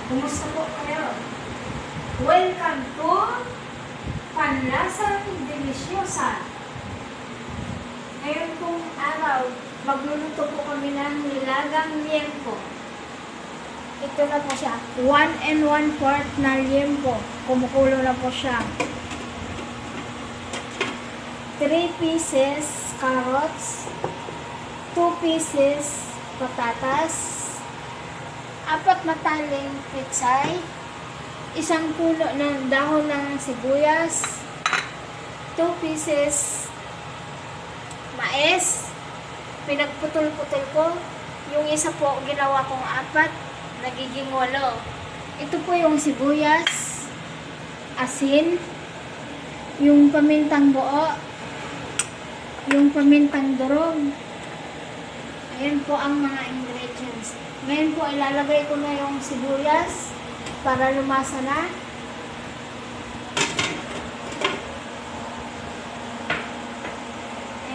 Kumusta po kayo? Welcome to Panlasang Delisyosa. Ngayon pong araw, magluluto po kami ng nilagang liempo. Ito na po siya, 1 1/4 na liempo. Kumukulo na po siya. 3 pieces carrots, 2 pieces patatas, 4 na taling pechay, 1 puno ng dahon ng sibuyas, 2 pieces mais, pinagputol-putol ko. Yung isa po, ginawa kong 4, nagiging 8. Ito po yung sibuyas, asin, yung pamintang buo, yung pamintang durog. Ayan po ang mga ingredients. Ngayon po, ilalagay ko na yung sibuyas para lumasa na.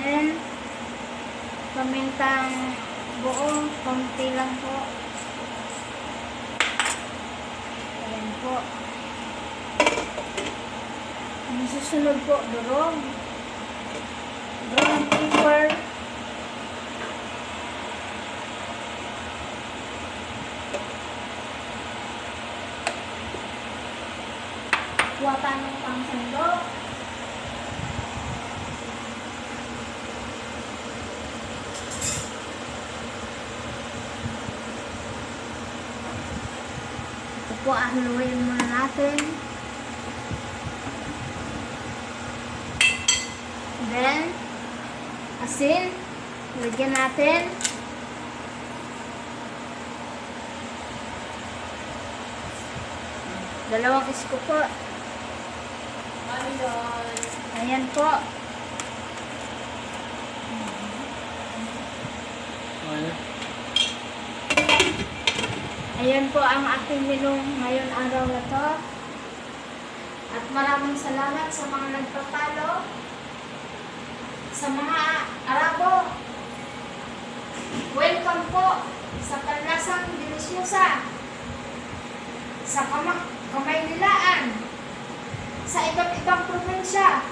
And pamintang buo, konti lang po. Ayan po. Ang susunod po, durog. Brown pepper. Kuwatan ng pangsandok. Ito po, haluin muna natin. Then, asin. Lagyan natin. Dalawang isko po. Ayan po. Ayan po ang aking menu ngayon araw na to. At maraming salamat sa mga nagpapalo. Sa mga Arabo, welcome po sa Panlasang Delisyosa. Sa Kamaynilaan, sa iba't ibang probinsya.